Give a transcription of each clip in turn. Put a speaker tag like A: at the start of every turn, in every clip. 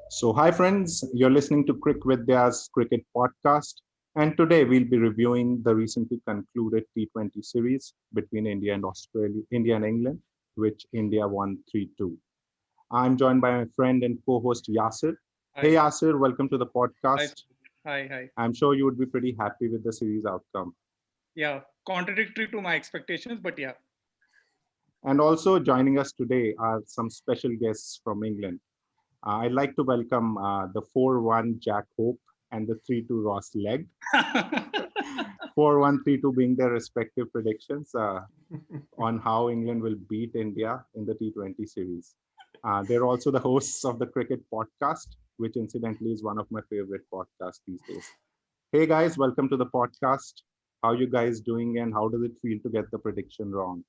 A: So, hi friends, you're listening to CricVidya's cricket podcast, and today we'll be reviewing the recently concluded T20 series between India and England, which India won 3-2. I'm joined by my friend and co-host Yasir. Hey
B: Hi,
A: Yasir, welcome to the
B: hi,
A: podcast.
B: hi.
A: I'm sure you would be pretty happy with the series outcome.
B: Yeah, contradictory to my expectations, but yeah.
A: And also joining us today are some special guests from England. I'd like to welcome the 4-1 Jack Hope and the 3-2 Ross Legg. 4-1, 3-2 being their respective predictions on how England will beat India in the T20 series. They're also the hosts of the Cricket Podcast, which incidentally is one of my favorite podcasts these days. Hey guys, welcome to the podcast. How you guys doing and how does it feel to get the prediction wrong?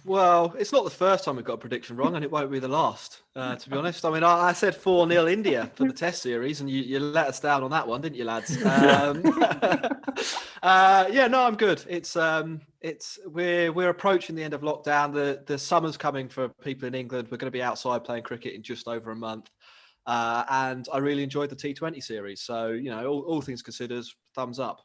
C: Well, it's not the first time we've got a prediction wrong, and it won't be the last, to be honest. I mean, I said 4-0 India for the Test series, and you let us down on that one, didn't you, lads? Yeah, no, I'm good. We're approaching the end of lockdown. The summer's coming for people in England. We're going to be outside playing cricket in just over a month, and I really enjoyed the T20 series. So, all things considered, thumbs up.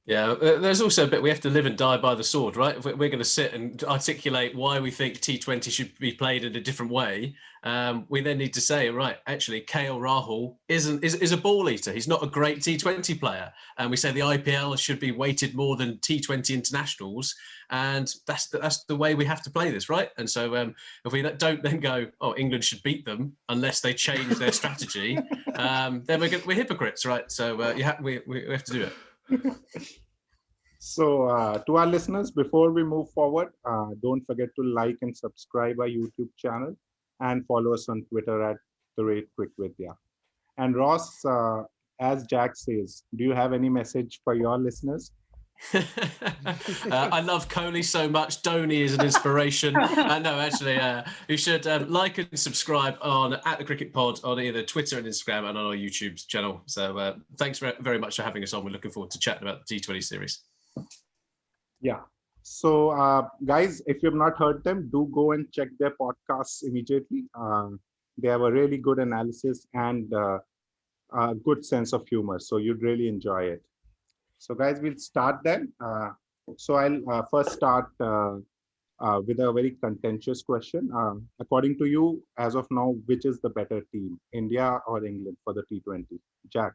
D: Yeah, there's also a bit we have to live and die by the sword, right? If we're going to sit and articulate why we think T20 should be played in a different way, we then need to say, right, actually, KL Rahul is a ball eater. He's not a great T20 player. And we say the IPL should be weighted more than T20 internationals. And that's the way we have to play this, right? And so if we don't then go, oh, England should beat them unless they change their strategy, then we're hypocrites, right? So we have to do it.
A: So, to our listeners, before we move forward, don't forget to like and subscribe our YouTube channel and follow us on Twitter at the rate CricVidya. And Ross, as Jack says, do you have any message for your listeners?
D: I love Kohli so much. Dhoni is an inspiration. No, actually, you should like and subscribe on at the Cricket Pod on either Twitter and Instagram and on our YouTube channel. So thanks very much for having us on. We're looking forward to chatting about the T20 series.
A: Yeah. So, guys, if you've not heard them, do go and check their podcasts immediately. They have a really good analysis and a good sense of humor. So, you'd really enjoy it. So, guys, we'll start then. So, I'll first start with a very contentious question. According to you, as of now, which is the better team, India or England for the T20? Jack.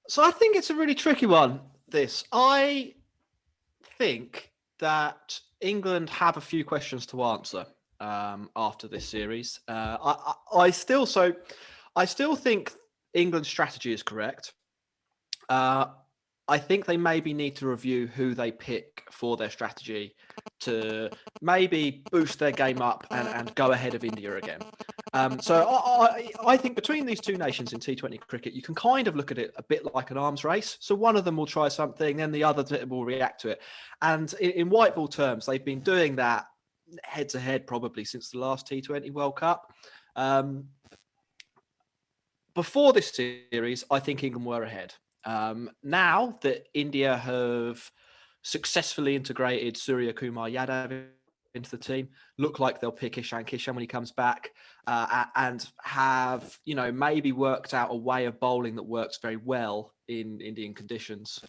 C: So I think it's a really tricky one, this. I think that England have a few questions to answer after this series. I still think England's strategy is correct. I think they maybe need to review who they pick for their strategy to maybe boost their game up and go ahead of India again. So I think between these two nations in T20 cricket, you can kind of look at it a bit like an arms race. So one of them will try something, then the other will react to it. And in white ball terms, they've been doing that head to head probably since the last T20 World Cup. Before this series, I think England were ahead. Now that India have successfully integrated Surya Kumar Yadav into the team, look like they'll pick Ishan Kishan when he comes back, and have, maybe worked out a way of bowling that works very well in Indian conditions,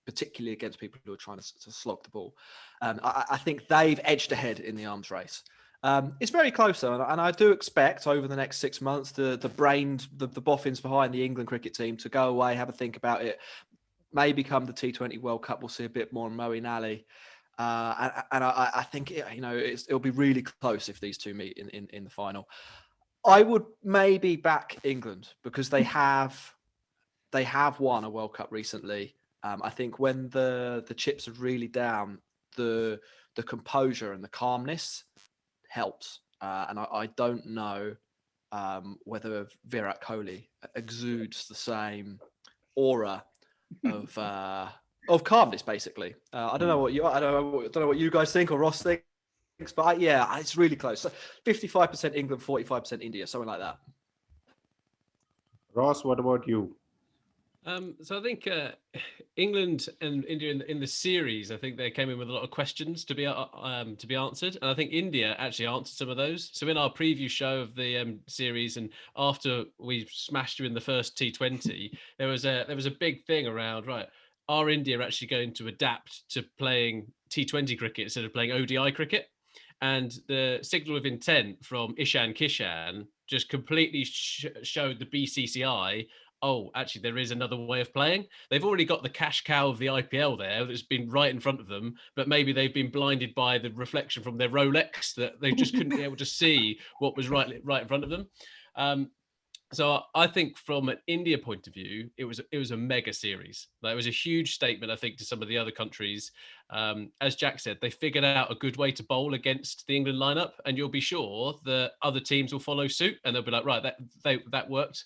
C: particularly against people who are trying to slog the ball. I think they've edged ahead in the arms race. It's very close though, and I do expect over the next 6 months the boffins behind the England cricket team to go away, have a think about it. Maybe come the T20 World Cup, we'll see a bit more Moeen Ali, and I think it'll be really close if these two meet in the final. I would maybe back England because they have won a World Cup recently. I think when the chips are really down, the composure and the calmness helps, and I don't know whether Virat Kohli exudes the same aura of calmness. Basically, I don't know what you guys think or Ross thinks, but it's really close. So 55% England, 45% India, something like that.
A: Ross, what about you?
D: So I think England and India in the series, I think they came in with a lot of questions to be answered, and I think India actually answered some of those. So in our preview show of the series, and after we smashed you in the first T20, there was a big thing around, right? Are India actually going to adapt to playing T20 cricket instead of playing ODI cricket? And the signal of intent from Ishan Kishan just completely showed the BCCI, oh, actually, there is another way of playing. They've already got the cash cow of the IPL there that's been right in front of them, but maybe they've been blinded by the reflection from their Rolex that they just couldn't be able to see what was right in front of them. So I think from an India point of view, it was a mega series. That was a huge statement, I think, to some of the other countries. As Jack said, they figured out a good way to bowl against the England lineup, and you'll be sure that other teams will follow suit, and they'll be like, right, that worked.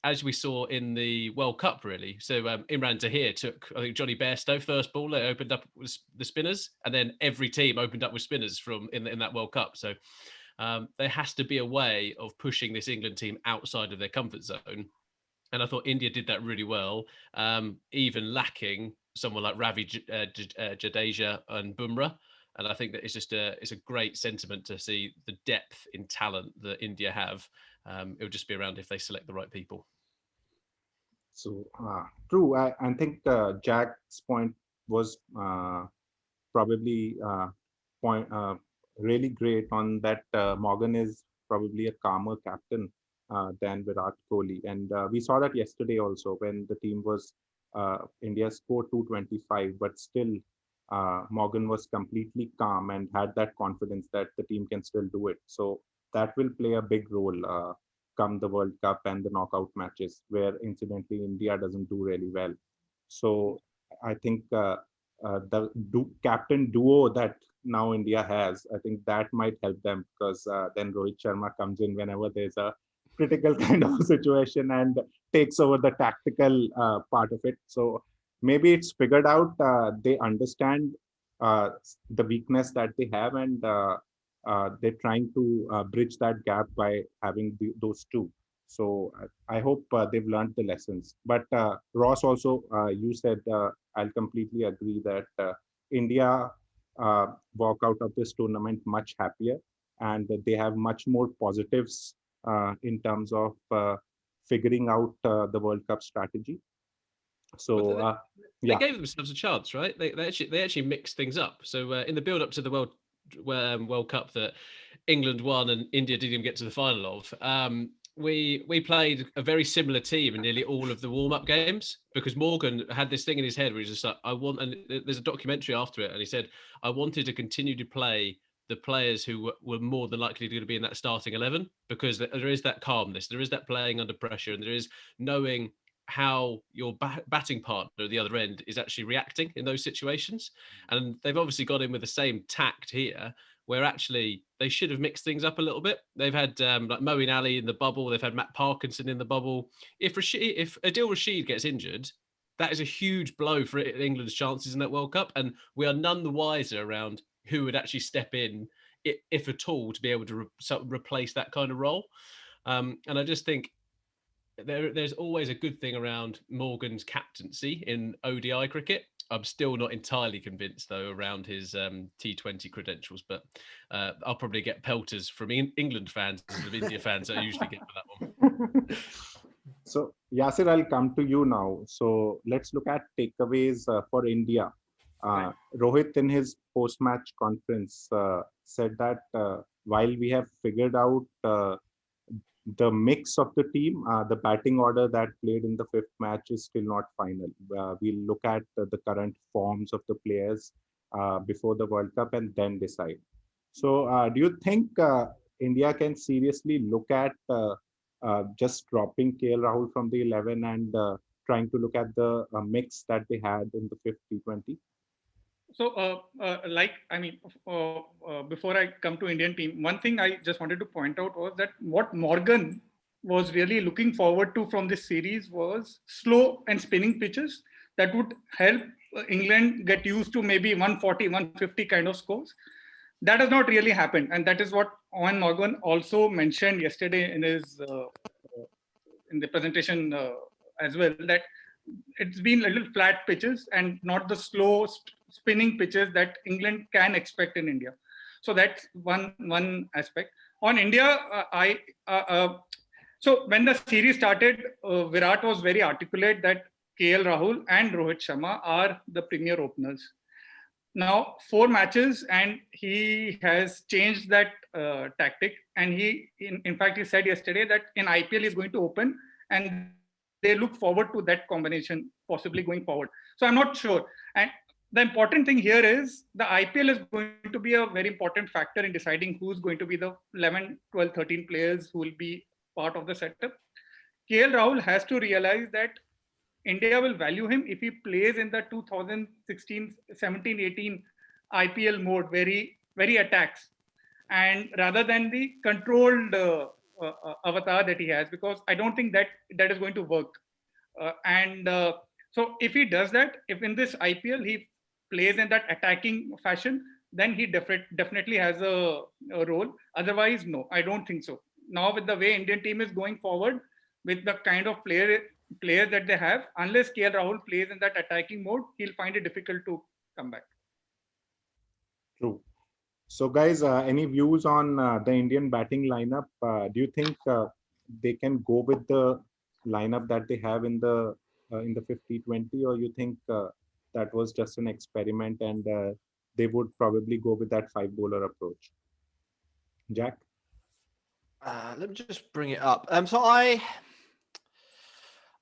D: As we saw in the World Cup, really. So Imran Tahir took, I think, Johnny Bairstow first ball. They opened up with the spinners, and then every team opened up with spinners in that World Cup. So there has to be a way of pushing this England team outside of their comfort zone. And I thought India did that really well, even lacking someone like Ravi Jadeja and Bumrah. And I think that it's a great sentiment to see the depth in talent that India have. It'll just be around if they select the right people.
A: So true. I think Jack's point was probably really great on that. Morgan is probably a calmer captain than Virat Kohli, and we saw that yesterday also when the team was India scored 225, but still Morgan was completely calm and had that confidence that the team can still do it. So that will play a big role come the World Cup and the knockout matches, where incidentally India doesn't do really well. So I think the captain duo that now India has, I think that might help them, because then Rohit Sharma comes in whenever there's a critical kind of situation and takes over the tactical part of it. So maybe it's figured out. They understand the weakness that they have, and they're trying to bridge that gap by having those two. So I hope they've learned the lessons. But Ross, also, you said, I'll completely agree that India walk out of this tournament much happier, and they have much more positives in terms of figuring out the World Cup strategy. So
D: they gave themselves a chance, right? They actually mixed things up. So in the build up to the World Cup that England won and India didn't even get to the final of, we played a very similar team in nearly all of the warm-up games, because Morgan had this thing in his head where he's just like, and there's a documentary after it, and he said, I wanted to continue to play the players who were more than likely to be in that starting 11, because there is that calmness, there is that playing under pressure, and there is knowing how your batting partner at the other end is actually reacting in those situations. And they've obviously got in with the same tact here, where actually they should have mixed things up a little bit. They've had like Moeen Ali in the bubble. They've had Matt Parkinson in the bubble. If Adil Rashid gets injured, that is a huge blow for England's chances in that World Cup. And we are none the wiser around who would actually step in, if at all, to be able to replace that kind of role. And I just think there's always a good thing around Morgan's captaincy in ODI cricket. I'm still not entirely convinced, though, around his T20 credentials, but I'll probably get pelters from England fans instead of India fans that I usually get for that one.
A: So, Yasir, I'll come to you now. So let's look at takeaways for India. Rohit, in his post-match conference, said that while we have figured out the mix of the team, the batting order that played in the fifth match is still not final. We'll look at the current forms of the players before the World Cup and then decide. So do you think India can seriously look at just dropping KL Rahul from the 11 and trying to look at the mix that they had in the fifth T20?
B: So, before I come to Indian team, one thing I just wanted to point out was that what Morgan was really looking forward to from this series was slow and spinning pitches that would help England get used to maybe 140, 150 kind of scores. That has not really happened. And that is what Owen Morgan also mentioned yesterday in his in the presentation as well, that it's been little flat pitches and not the slow spinning pitches that England can expect in India. So that's one aspect. On India, so when the series started, Virat was very articulate that KL Rahul and Rohit Sharma are the premier openers. Now 4 matches and he has changed that tactic, and he in fact he said yesterday that in IPL he's going to open, and they look forward to that combination possibly going forward. So I'm not sure. And the important thing here is the IPL is going to be a very important factor in deciding who's going to be the 11, 12, 13 players who will be part of the setup. KL Rahul has to realize that India will value him if he plays in the 2016, 17, 18 IPL mode, very attacks, and rather than the controlled avatar that he has, because I don't think that is going to work. So if he does that, if in this IPL he plays in that attacking fashion, then he definitely has a role. Otherwise, no, I don't think so. Now with the way Indian team is going forward, with the kind of players that they have, unless KL Rahul plays in that attacking mode, he'll find it difficult to come back.
A: True. So guys, any views on the Indian batting lineup? Do you think they can go with the lineup that they have in the 50-20, or you think that was just an experiment and they would probably go with that 5-bowler approach? Jack?
C: Let me just bring it up. So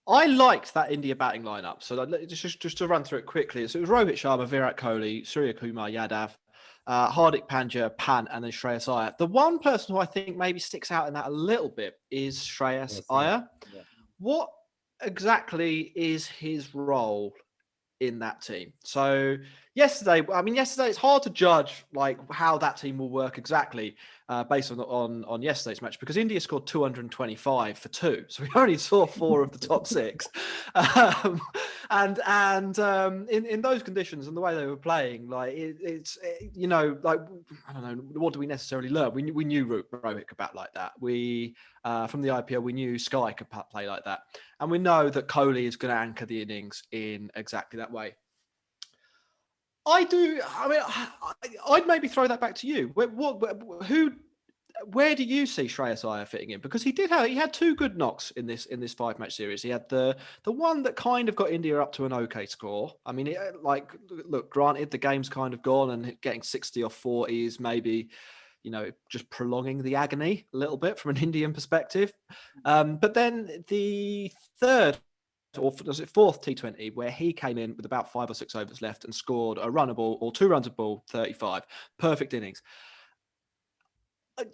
C: I liked that India batting lineup. So just to run through it quickly. So it was Rohit Sharma, Virat Kohli, Surya Kumar Yadav, Hardik Pandya, Pant, and then Shreyas Iyer. The one person who I think maybe sticks out in that a little bit is Shreyas Iyer. Yeah. What exactly is his role in that team? So yesterday it's hard to judge like how that team will work exactly based on yesterday's match, because India scored 225 for 2, so we only saw 4 of the top 6. In those conditions and the way they were playing, like it's like I don't know, what do we necessarily learn? We knew Rohit could bat like that. We from the IPL we knew Sky could play like that, and we know that Kohli is going to anchor the innings in exactly that way. I'd maybe throw that back to you. Where do you see Shreyas Iyer fitting in? Because he had 2 good knocks in this 5-match series. He had the one that kind of got India up to an okay score. I mean, look, granted the game's kind of gone, and getting 60 or 40 is maybe, just prolonging the agony a little bit from an Indian perspective. But then the third, or was it 4th T20, where he came in with about 5 or 6 overs left and scored a run of ball or 2 runs of ball, 35. Perfect innings.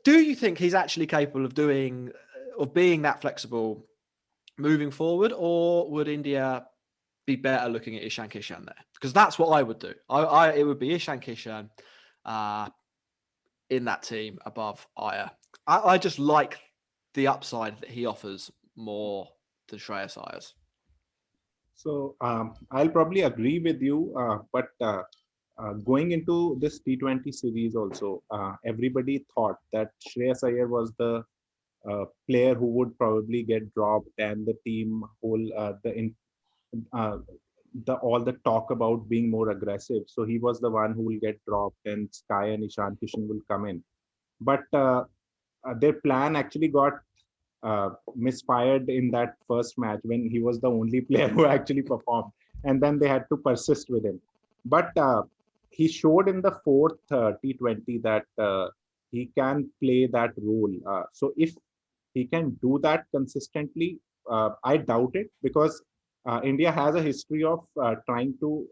C: Do you think he's actually capable of being that flexible moving forward, or would India be better looking at Ishan Kishan there? Because that's what I would do. It would be Ishan Kishan in that team above Iyer. I just like the upside that he offers more than Shreyas Iyer's.
A: So I'll probably agree with you, but going into this T20 series also, everybody thought that Shreyas Iyer was the player who would probably get dropped, and the team all the talk about being more aggressive. So he was the one who will get dropped, and Sky and Ishan Kishan will come in. But their plan actually got misfired in that first match when he was the only player who actually performed, and then they had to persist with him. But he showed in the 4th T20 that he can play that role. So if he can do that consistently, I doubt it, because India has a history of trying to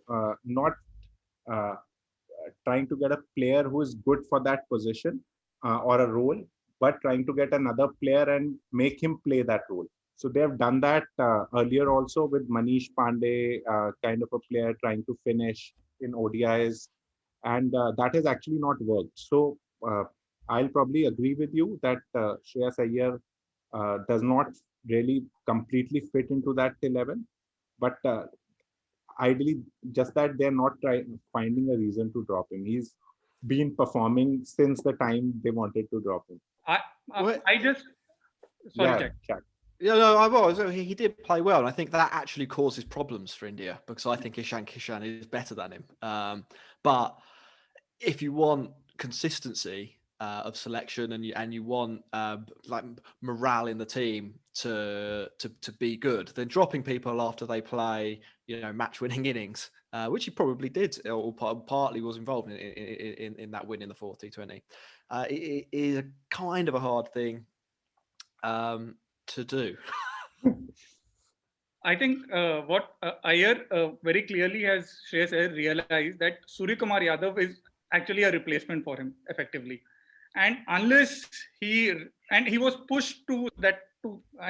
A: get a player who is good for that position or a role, but trying to get another player and make him play that role. So they have done that earlier also with Manish Pandey, kind of a player trying to finish in ODIs, and that has actually not worked. So I'll probably agree with you that Shreyas Iyer does not really completely fit into that 11, but ideally just that they're not finding a reason to drop him. He's been performing since the time they wanted to drop him.
B: I just sorry, Jack.
C: Yeah, no, I was. He did play well, and I think that actually causes problems for India because I think Ishan Kishan is better than him. But if you want consistency of selection and you want like morale in the team to be good, then dropping people after they play, match winning innings, which he probably did or partly was involved in that win in the fourth T20, it is a kind of a hard thing to do.
B: I think what Iyer very clearly has Shreyas Iyer realized that Surya Kumar Yadav is actually a replacement for him effectively, and unless he was pushed to that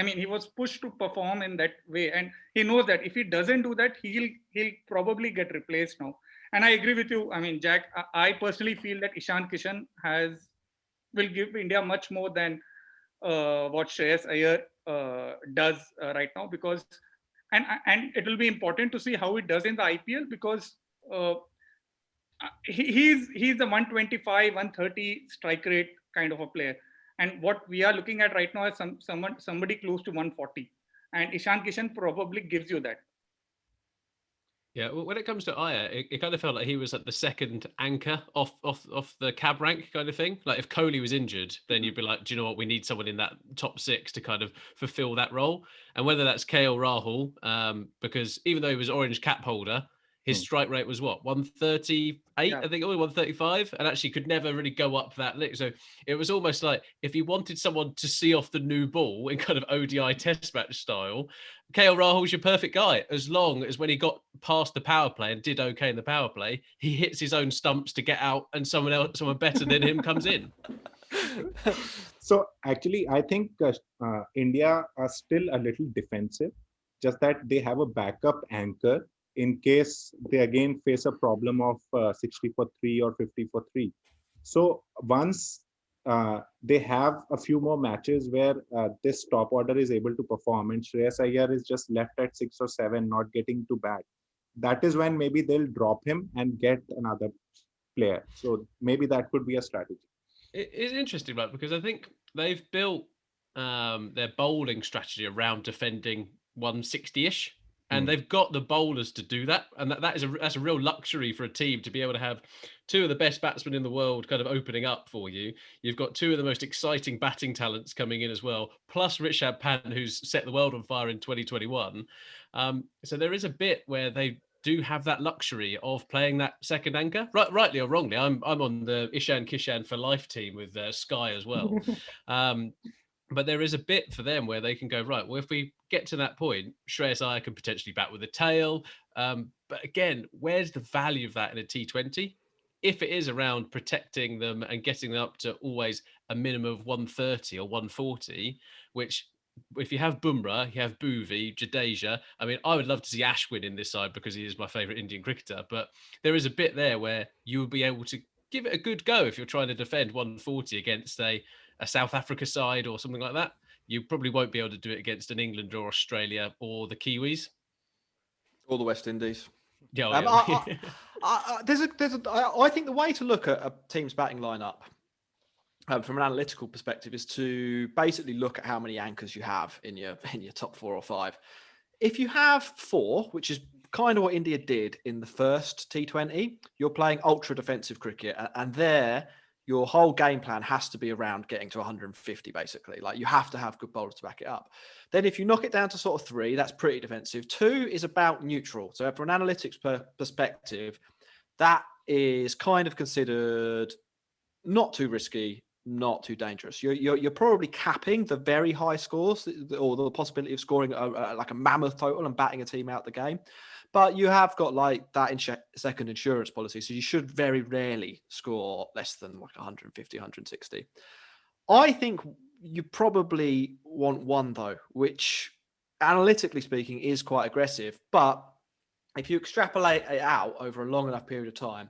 B: he was pushed to perform in that way, and he knows that if he doesn't do that, he'll probably get replaced now. And I agree with you. I mean, Jack, I personally feel that Ishan Kishan will give India much more than what Shreyas Iyer does right now, because and it will be important to see how he does in the IPL, because uh, he's the 125, 130 strike rate kind of a player, and what we are looking at right now is somebody close to 140, and Ishan Kishan probably gives you that.
D: Yeah, well, when it comes to Iyer, it kind of felt like he was like the second anchor off the cab rank kind of thing. Like if Kohli was injured, then you'd be like, do you know what? We need someone in that top six to kind of fulfill that role. And whether that's KL Rahul, because even though he was orange cap holder, his strike rate was what, 138,
B: Yeah.
D: I think, or 135, and actually could never really go up that lit. So it was almost like if he wanted someone to see off the new ball in kind of ODI test match style, KL Rahul's your perfect guy, as long as when he got past the power play and did okay in the power play, he hits his own stumps to get out and someone better than him comes in.
A: So actually, I think India are still a little defensive, just that they have a backup anchor in case they again face a problem of 60 for 3 or 50 for 3. So once they have a few more matches where this top order is able to perform and Shreyas Iyer is just left at 6 or 7, not getting to bat, that is when maybe they'll drop him and get another player. So maybe that could be a strategy.
D: It's interesting, right? Because I think they've built their bowling strategy around defending 160-ish. And they've got the bowlers to do that, and that's a real luxury for a team to be able to have two of the best batsmen in the world kind of opening up for you. You've got two of the most exciting batting talents coming in as well, plus Rishabh Pant, who's set the world on fire in 2021. So there is a bit where they do have that luxury of playing that second anchor, rightly or wrongly. I'm on the Ishan Kishan for life team with Sky as well. But there is a bit for them where they can go, right, well, if we get to that point, Shreyas Iyer can potentially bat with a tail. But again, where's the value of that in a T20? If it is around protecting them and getting them up to always a minimum of 130 or 140, which if you have Bumrah, you have Bhuvi, Jadeja. I mean, I would love to see Ashwin in this side because he is my favourite Indian cricketer. But there is a bit there where you will be able to give it a good go if you're trying to defend 140 against a South Africa side or something like that. You probably won't be able to do it against an England or Australia or the Kiwis.
C: Or the West Indies.
D: Yeah,
C: I think the way to look at a team's batting lineup from an analytical perspective is to basically look at how many anchors you have in your top 4 or 5. If you have 4, which is kind of what India did in the first T20, you're playing ultra defensive cricket, and there your whole game plan has to be around getting to 150, basically. Like you have to have good bowlers to back it up. Then if you knock it down to sort of 3, that's pretty defensive. 2 is about neutral. So from an analytics perspective, that is kind of considered not too risky, not too dangerous. You're probably capping the very high scores or the possibility of scoring like a mammoth total and batting a team out the game. But you have got like that second insurance policy. So you should very rarely score less than like 150, 160. I think you probably want 1 though, which analytically speaking is quite aggressive. But if you extrapolate it out over a long enough period of time,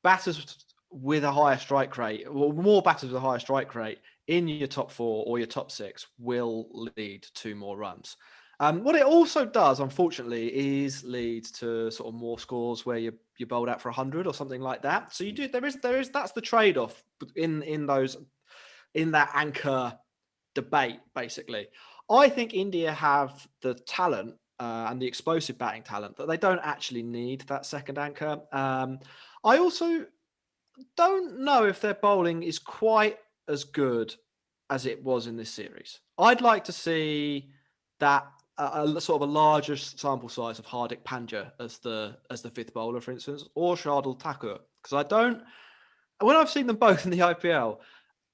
C: batters with a higher strike rate, or more batters with a higher strike rate in your top 4 or your top 6 will lead to more runs. What it also does, unfortunately, is lead to sort of more scores where you bowled out for 100 or something like that. So you do there is that's the trade-off in that anchor debate, basically. I think India have the talent and the explosive batting talent that they don't actually need that second anchor. I also don't know if their bowling is quite as good as it was in this series. I'd like to see that a sort of a larger sample size of Hardik Pandya as the fifth bowler, for instance, or Shardul Thakur, because I don't. When I've seen them both in the IPL,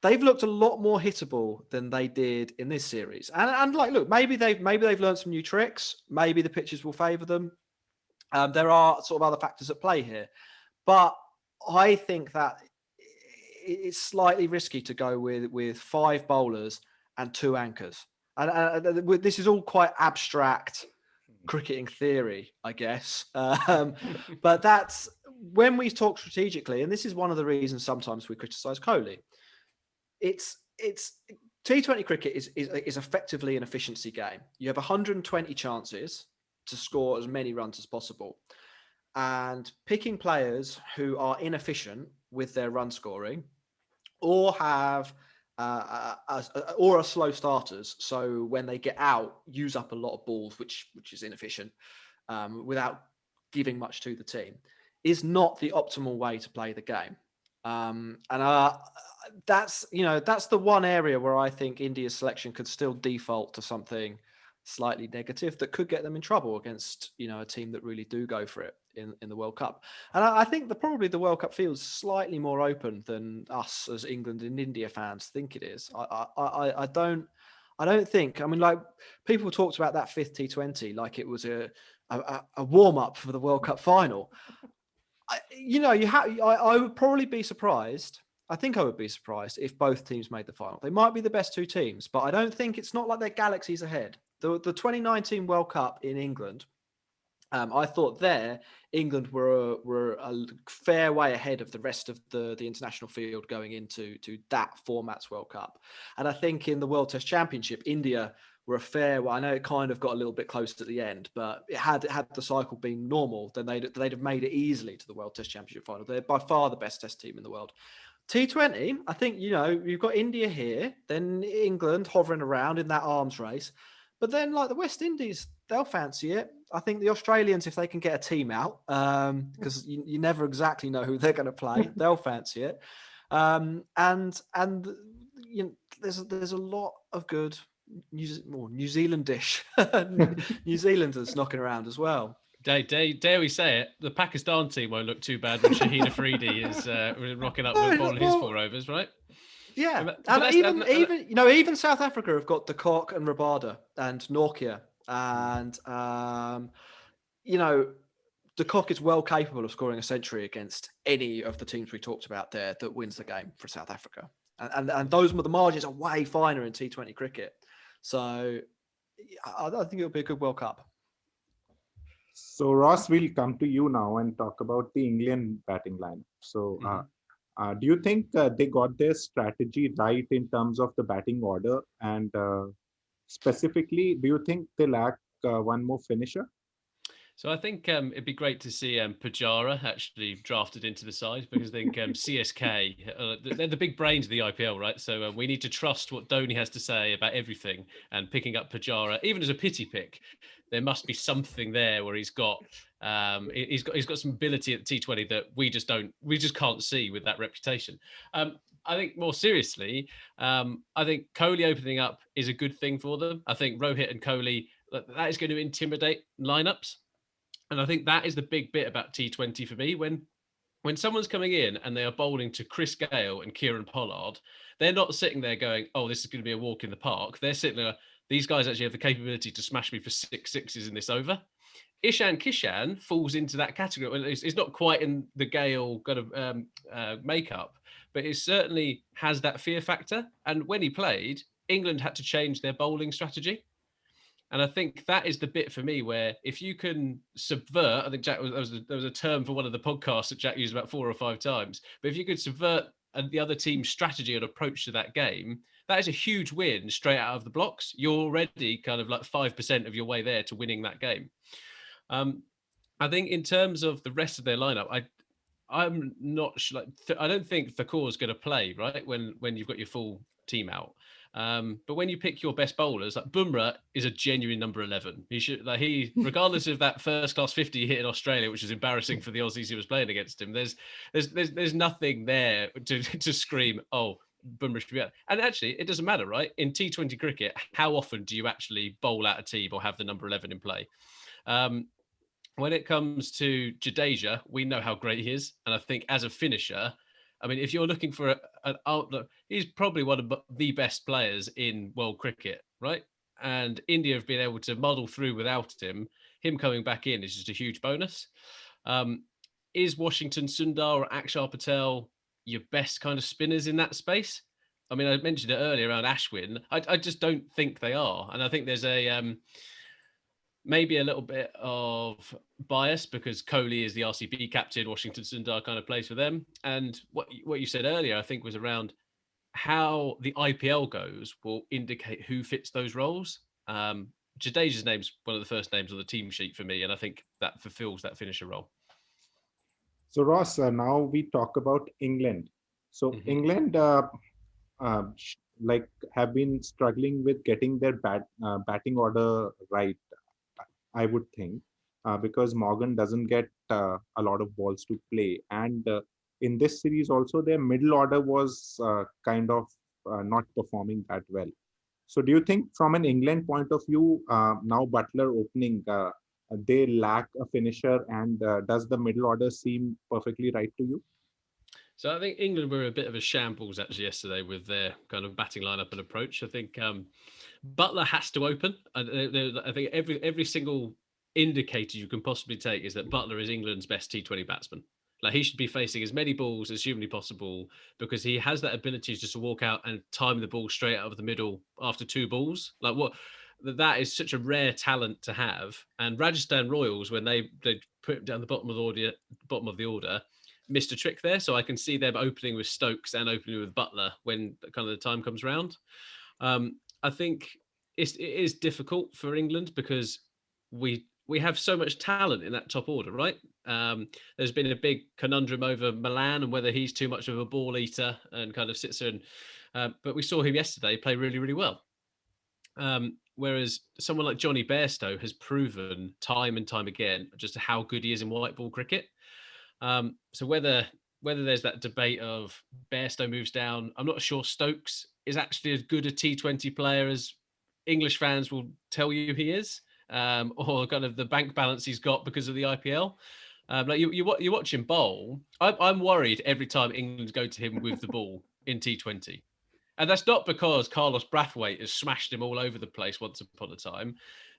C: they've looked a lot more hittable than they did in this series. And like, look, maybe they've learned some new tricks. Maybe the pitches will favour them. There are sort of other factors at play here, but I think that it's slightly risky to go with five bowlers and two anchors. And this is all quite abstract cricketing theory, I guess. But that's when we talk strategically, and this is one of the reasons sometimes we criticise Kohli. It's T20 cricket is effectively an efficiency game. You have 120 chances to score as many runs as possible. And picking players who are inefficient with their run scoring or have or are slow starters, so when they get out, use up a lot of balls, which is inefficient, without giving much to the team, is not the optimal way to play the game. And that's the one area where I think India's selection could still default to something slightly negative that could get them in trouble against a team that really do go for it in the World Cup. And I think probably the World Cup feels slightly more open than us as England and India fans think it is. I don't think. I mean, like, people talked about that fifth T20 like it was a warm up for the World Cup final. I would probably be surprised. I think I would be surprised if both teams made the final. They might be the best two teams, but I don't think it's not like they're galaxies ahead. The 2019 World Cup in England, I thought England were a fair way ahead of the rest of the international field going into that format's World Cup. And I think in the World Test Championship, India were a fair. I know it kind of got a little bit close at the end, but had the cycle been normal, then they'd have made it easily to the World Test Championship final. They're by far the best Test team in the world. T20, I think, you've got India here, then England hovering around in that arms race. But then, like, the West Indies, they'll fancy it. I think the Australians, if they can get a team out, because you never exactly know who they're going to play, they'll fancy it. And there's a lot of good New Zealandish New Zealanders knocking around as well.
D: Dare we say it? The Pakistan team won't look too bad when Shaheen Afridi is rocking up with bowling his 4 overs, right?
C: Yeah, even South Africa have got De Kock and Rabada and Nortje, and De Kock is well capable of scoring a century against any of the teams we talked about there that wins the game for South Africa, and those the margins are way finer in T20 cricket, so I think it'll be a good World Cup.
A: So Ross, we'll come to you now and talk about the England batting lineup. So. Do you think they got their strategy right in terms of the batting order? And specifically, do you think they lack one more finisher?
D: So I think it'd be great to see Pujara actually drafted into the side, because I think CSK, they're the big brains of the IPL, right? So we need to trust what Dhoni has to say about everything, and picking up Pujara, even as a pity pick, there must be something there where he's got some ability at the T20 that we just can't see with that reputation. I think more seriously, I think Kohli opening up is a good thing for them. I think Rohit and Kohli, that is going to intimidate lineups. And I think that is the big bit about T20 for me. When someone's coming in and they are bowling to Chris Gale and Kieran Pollard, they're not sitting there going, oh, this is going to be a walk in the park. They're sitting there, these guys actually have the capability to smash me for 6 sixes in this over. Ishan Kishan falls into that category. Well, it's not quite in the Gale kind of makeup, but it certainly has that fear factor. And when he played, England had to change their bowling strategy. And I think that is the bit for me where if you can subvert, I think Jack there was a term for one of the podcasts that Jack used about 4 or 5 times, but if you could subvert the other team's strategy and approach to that game, that is a huge win straight out of the blocks. You're already kind of like 5% of your way there to winning that game. I think in terms of the rest of their lineup, I'm not like I don't think Thakur's going to play right when you've got your full team out. But when you pick your best bowlers, like Bumrah is a genuine number 11. He should regardless of that first class 50 he hit in Australia, which was embarrassing for the Aussies who was playing against him. There's nothing there to scream, oh, Bumrah should be out. And actually, it doesn't matter, right? In T20 cricket, how often do you actually bowl out a team or have the number 11 in play? When it comes to Jadeja, we know how great he is. And I think as a finisher, I mean, if you're looking for an outlook, he's probably one of the best players in world cricket, right? And India have been able to muddle through without him. Him coming back in is just a huge bonus. Is Washington Sundar or Akshar Patel your best kind of spinners in that space? I mean, I mentioned it earlier around Ashwin. I just don't think they are. And I think there's a... maybe a little bit of bias because Kohli is the RCB captain, Washington Sundar kind of plays for them. And what you said earlier, I think, was around how the IPL goes will indicate who fits those roles. Jadeja's name's one of the first names on the team sheet for me, and I think that fulfills that finisher role.
A: So Ross, now we talk about England. So England, have been struggling with getting their batting order right, I would think, because Morgan doesn't get a lot of balls to play. And in this series also, their middle order was kind of not performing that well. So do you think from an England point of view, now Butler opening, they lack a finisher, and does the middle order seem perfectly right to you?
D: So I think England were a bit of a shambles actually yesterday with their kind of batting lineup and approach. I think Butler has to open. I think every single indicator you can possibly take is that Butler is England's best T20 batsman. Like, he should be facing as many balls as humanly possible because he has that ability just to walk out and time the ball straight out of the middle after 2 balls. Like, what? That is such a rare talent to have. And Rajasthan Royals, when they put him down the bottom of the order, missed a trick there. So I can see them opening with Stokes and opening with Butler when kind of the time comes around. I think it is difficult for England because we have so much talent in that top order, right? There's been a big conundrum over Milan and whether he's too much of a ball eater and kind of sits there. But we saw him yesterday play really, really well. Whereas someone like Johnny Bairstow has proven time and time again just how good he is in white ball cricket. So whether there's that debate of Bairstow moves down, I'm not sure Stokes is actually as good a T20 player as English fans will tell you he is, or kind of the bank balance he's got because of the IPL. Like you watch him bowl. I'm worried every time England go to him with the ball in T20. And that's not because Carlos Brathwaite has smashed him all over the place once upon a time.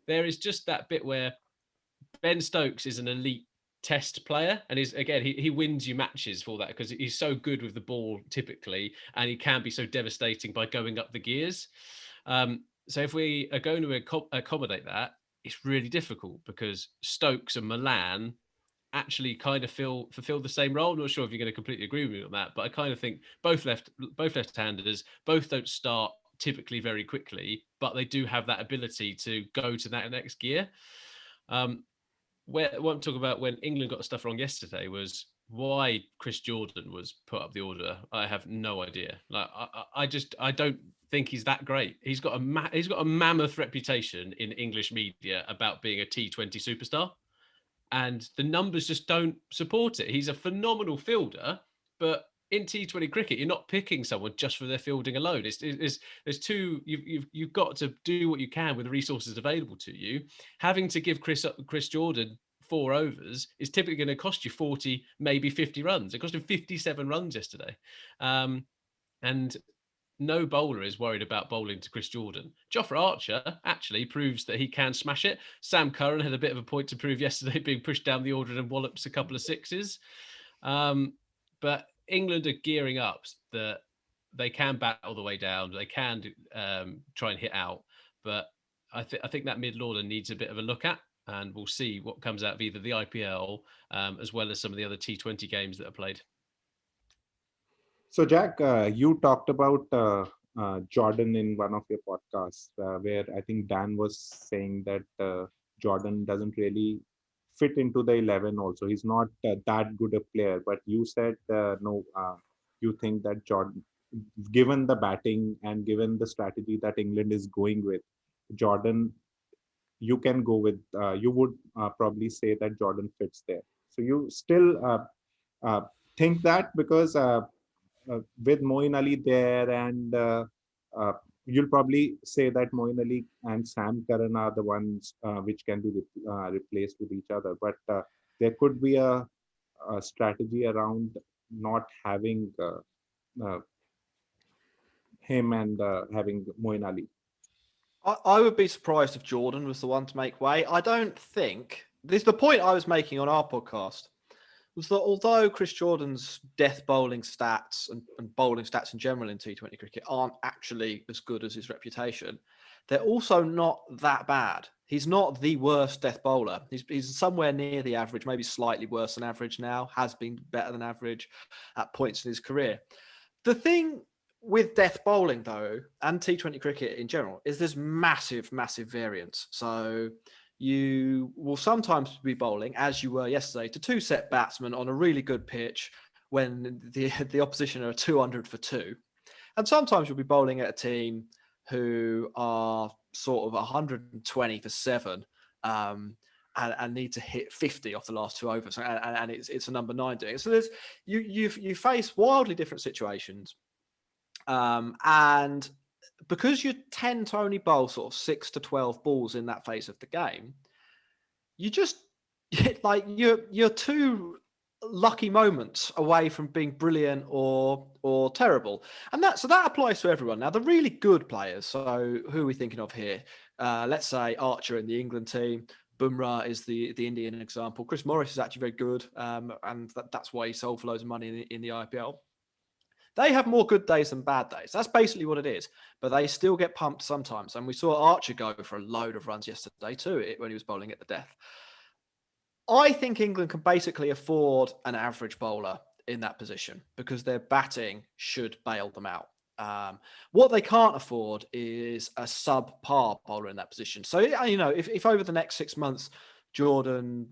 D: There is just that bit where Ben Stokes is an elite test player, and he wins you matches for that because he's so good with the ball typically, and he can be so devastating by going up the gears. So if we are going to accommodate that, it's really difficult because Stokes and Milan actually kind of fulfill the same role. I'm not sure if you're going to completely agree with me on that, but I kind of think both left-handers, both don't start typically very quickly, but they do have that ability to go to that next gear. What I'm talking about when England got the stuff wrong yesterday was why Chris Jordan was put up the order. I have no idea. Like, I don't think he's that great. He's got a mammoth reputation in English media about being a T20 superstar, and the numbers just don't support it. He's a phenomenal fielder, but in T20 cricket, you're not picking someone just for their fielding alone. You've got to do what you can with the resources available to you. Having to give Chris Jordan 4 overs is typically going to cost you 40, maybe 50 runs. It cost him 57 runs yesterday. And no bowler is worried about bowling to Chris Jordan. Jofra Archer actually proves that he can smash it. Sam Curran had a bit of a point to prove yesterday, being pushed down the order and wallops a couple of sixes. But England are gearing up that they can bat all the way down. They can try and hit out. But I think that middle order needs a bit of a look at, and we'll see what comes out of either the IPL as well as some of the other T20 games that are played.
A: So Jack, you talked about Jordan in one of your podcasts, where I think Dan was saying that Jordan doesn't really fit into the 11 also. He's not that good a player. But you said no, you think that Jordan, given the batting and given the strategy that England is going with, Jordan, you can go with, you would probably say that Jordan fits there. So you still uh, think that because with Moeen Ali there, and uh, you'll probably say that Moeen Ali and Sam Curran are the ones which can be replaced with each other. But there could be a strategy around not having uh, him and having Moeen Ali.
C: I would be surprised if Jordan was the one to make way. I don't think this. The point I was making on our podcast was that although Chris Jordan's death bowling stats and bowling stats in general in T20 cricket aren't actually as good as his reputation, they're also not that bad. He's not the worst death bowler. He's somewhere near the average, maybe slightly worse than average now, has been better than average at points in his career. The thing with death bowling, though, and T20 cricket in general, is there's massive, massive variance. So you will sometimes be bowling, as you were yesterday, to two set batsmen on a really good pitch when the opposition are 200 for 2. And sometimes you'll be bowling at a team who are sort of 120 for 7 and need to hit 50 off the last 2 overs. And it's a number 9 doing it. So there's you face wildly different situations. And because you tend to only bowl sort of 6 to 12 balls in that phase of the game, you just like you're 2 lucky moments away from being brilliant or terrible, and that applies to everyone. Now, the really good players. So who are we thinking of here? Let's say Archer in the England team. Bumrah is the Indian example. Chris Morris is actually very good, and that's why he sold for loads of money in the IPL. They have more good days than bad days. That's basically what it is. But they still get pumped sometimes. And we saw Archer go for a load of runs yesterday too when he was bowling at the death. I think England can basically afford an average bowler in that position because their batting should bail them out. What they can't afford is a subpar bowler in that position. So, you know, if over the next 6 months, Jordan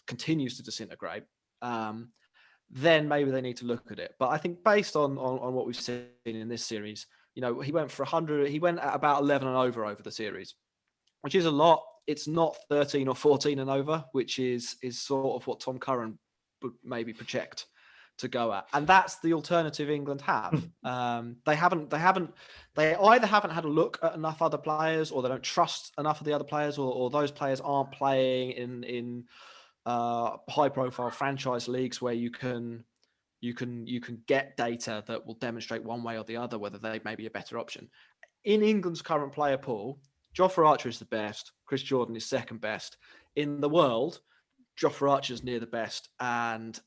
C: continues to disintegrate, then maybe they need to look at it. But I think based on what we've seen in this series, you know, he went for 100. He went at about 11 and over the series, which is a lot. It's not 13 or 14 and over, which is sort of what Tom Curran would maybe project to go at. And that's the alternative England have. They either haven't had a look at enough other players, or they don't trust enough of the other players, or those players aren't playing in high profile franchise leagues where you can get data that will demonstrate one way or the other whether they may be a better option. In England's current player pool, Jofra Archer is the best, Chris Jordan is second best. In the world, Jofra Archer is near the best, and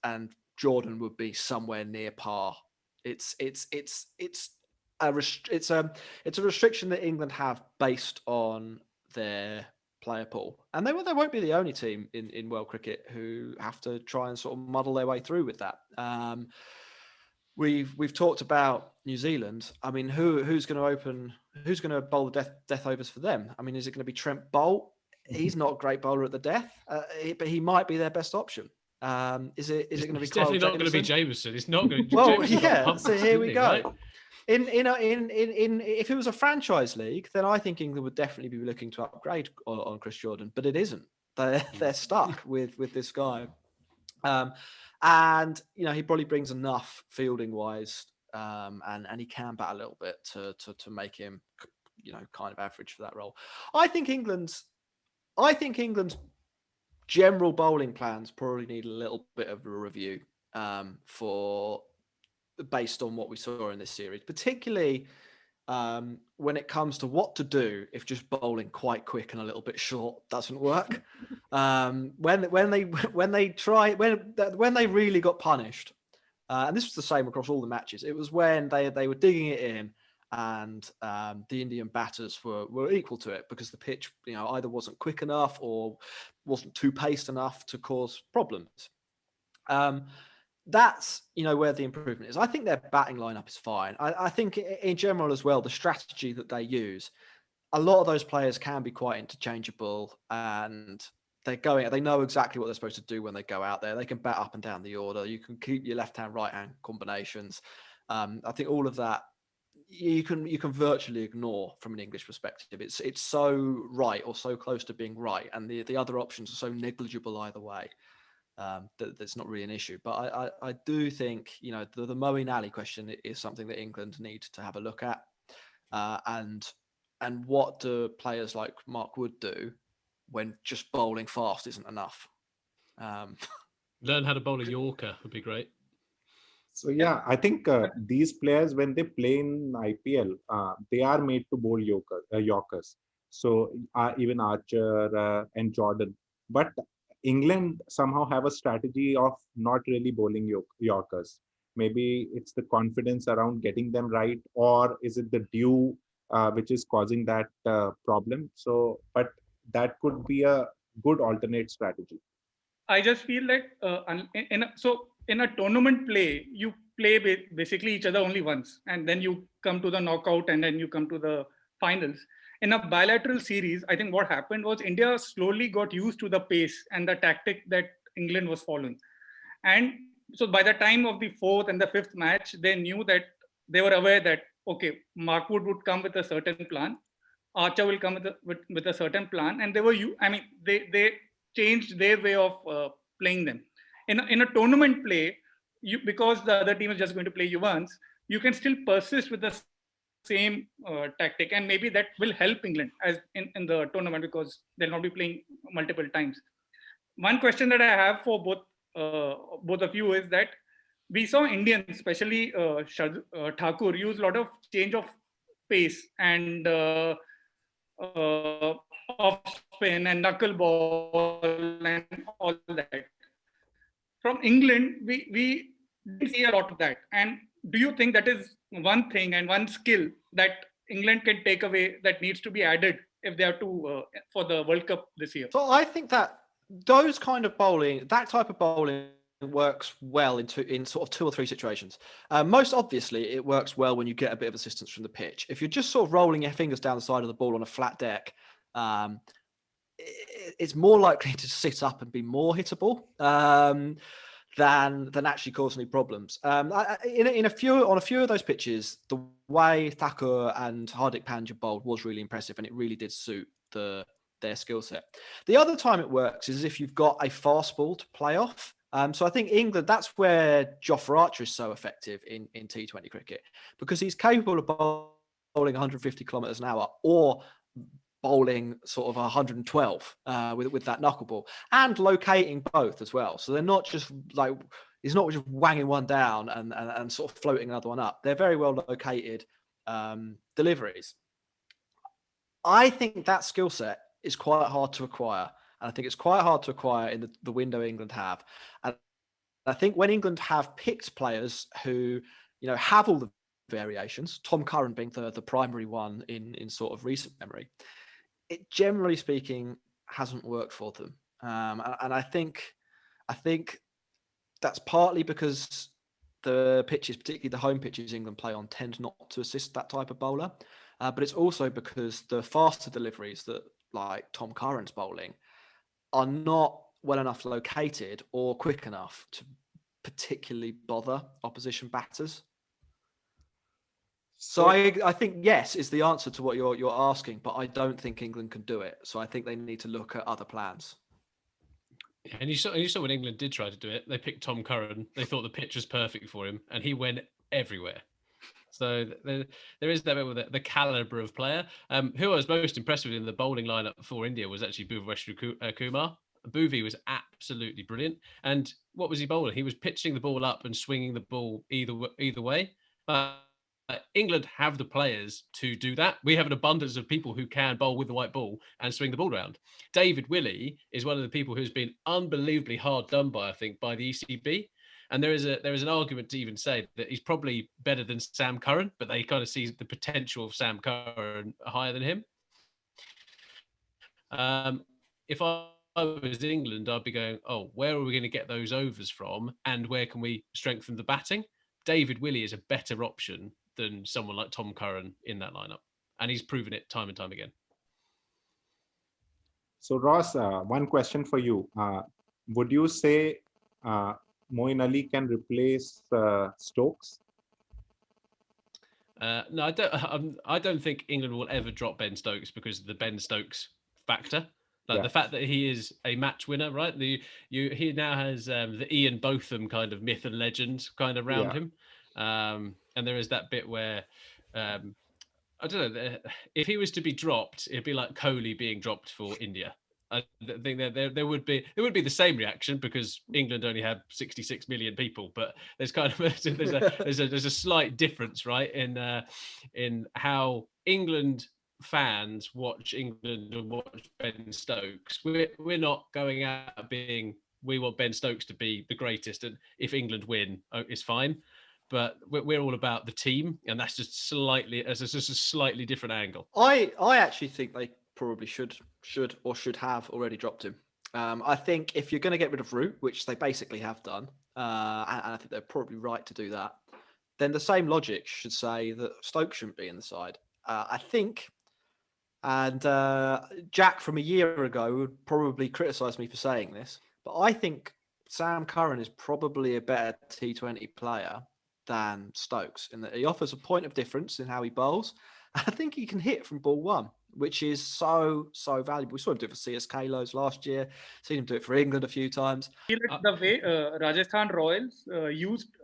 C: Jordan would be somewhere near par. It's a restriction that England have based on their player pool, and they won't be the only team in world cricket who have to try and sort of muddle their way through with that. We've talked about New Zealand. I mean, who's going to bowl the death overs for them? I mean, is it going to be Trent Boult? He's not a great bowler at the death, but he might be their best option. Is it going to be?
D: It's definitely not going to be Jameson. It's not going to.
C: Well,
D: Jameson got pumped,
C: so here we go.
D: Right?
C: In if it was a franchise league, then I think England would definitely be looking to upgrade on Chris Jordan, but it isn't. They're stuck with this guy, and you know he probably brings enough fielding wise, and he can bat a little bit to make him, you know, kind of average for that role. I think England's general bowling plans probably need a little bit of a review based on what we saw in this series, particularly when it comes to what to do if just bowling quite quick and a little bit short doesn't work. When they really got punished, and this was the same across all the matches. It was when they were digging it in, and the Indian batters were equal to it because the pitch, you know, either wasn't quick enough or wasn't too paced enough to cause problems. That's, you know, where the improvement is. I think their batting lineup is fine. I think in general as well, the strategy that they use, a lot of those players can be quite interchangeable, and They know exactly what they're supposed to do when they go out there. They can bat up and down the order. You can keep your left hand, right hand combinations. I think all of that you can virtually ignore from an English perspective. It's so right or so close to being right, and the other options are so negligible either way. That's not really an issue. But I do think, the Moeen Ali question is something that England need to have a look at, and what do players like Mark Wood do when just bowling fast isn't enough?
D: Learn how to bowl a Yorker would be great.
A: So yeah, I think these players, when they play in IPL, they are made to bowl Yorkers. So even Archer and Jordan. But England somehow have a strategy of not really bowling Yorkers. Maybe it's the confidence around getting them right, or is it the dew which is causing that problem? So, but that could be a good alternate strategy.
B: I just feel like in a tournament play, you play basically each other only once, and then you come to the knockout, and then you come to the finals. In a bilateral series, I think what happened was India slowly got used to the pace and the tactic that England was following. And so by the time of the fourth and the fifth match, they knew that they were aware that, okay, Mark would come with a certain plan, Archer will come with a certain plan, and they changed their way of playing them. In a tournament play, because the other team is just going to play you once, you can still persist with the same tactic, and maybe that will help England as in the tournament, because they'll not be playing multiple times. One question that I have for both of you is that we saw Indians, especially Thakur, use a lot of change of pace and off spin and knuckleball and all that. From England, we didn't see a lot of that. And do you think that is one thing and one skill that England can take away that needs to be added if they are to for the World Cup this year?
C: So I think that those kind of bowling, that type of bowling works well in sort of two or three situations. Most obviously, it works well when you get a bit of assistance from the pitch. If you're just sort of rolling your fingers down the side of the ball on a flat deck, it's more likely to sit up and be more hittable than actually cause any problems. On a few of those pitches, the way Thakur and Hardik Pandya bowled was really impressive, and it really did suit their skill set. The other time it works is if you've got a fast ball to play off. So I think England, that's where Jofra Archer is so effective in T20 cricket, because he's capable of bowling 150 kilometers an hour or bowling sort of 112 with that knuckleball, and locating both as well. So they're not just like, he's not just wanging one down and sort of floating another one up. They're very well located deliveries. I think that skill set is quite hard to acquire. And I think it's quite hard to acquire in the window England have. And I think when England have picked players who, have all the variations, Tom Curran being the primary one in sort of recent memory, it generally speaking hasn't worked for them. And I think that's partly because the pitches, particularly the home pitches England play on, tend not to assist that type of bowler. But it's also because the faster deliveries that like Tom Curran's bowling are not well enough located or quick enough to particularly bother opposition batters. So I think yes is the answer to what you're asking, but I don't think England can do it. So I think they need to look at other plans.
D: And you saw when England did try to do it, they picked Tom Curran. They thought the pitch was perfect for him, and he went everywhere. So there is that bit with the caliber of player. Who I was most impressed with in the bowling lineup for India was actually Bhuvneshwar Kumar. Bhuvi was absolutely brilliant. And what was he bowling? He was pitching the ball up and swinging the ball either way. England have the players to do that. We have an abundance of people who can bowl with the white ball and swing the ball around. David Willey is one of the people who's been unbelievably hard done by, I think, by the ECB. And there is an argument to even say that he's probably better than Sam Curran, but they kind of see the potential of Sam Curran higher than him. If I was England, I'd be going, oh, where are we going to get those overs from, and where can we strengthen the batting? David Willey is a better option than someone like Tom Curran in that lineup, and he's proven it time and time again.
A: So Ross, one question for you. Would you say Moeen Ali can replace Stokes?
D: No, I don't think England will ever drop Ben Stokes because of the Ben Stokes factor. Like the fact that he is a match winner, right? He now has the Ian Botham kind of myth and legend kind of around him, and there is that bit where I don't know if he was to be dropped, it'd be like Kohli being dropped for India. I think that there would be the same reaction because England only have 66 million people, but there's kind of there's a slight difference, right, in how England fans watch England and watch Ben Stokes. We're not going out being we want Ben Stokes to be the greatest, and if England win, it's fine. But we're all about the team, and that's just a slightly different angle.
C: I actually think they probably should have already dropped him. I think if you're going to get rid of Root, which they basically have done, and I think they're probably right to do that, then the same logic should say that Stokes shouldn't be in the side. I think, and Jack from a year ago would probably criticise me for saying this, but I think Sam Curran is probably a better T20 player than Stokes in that he offers a point of difference in how he bowls. I think he can hit from ball one, which is so valuable. We saw him do it for CSK loads last year. Seen him do it for England a few times.
B: The way Rajasthan Royals used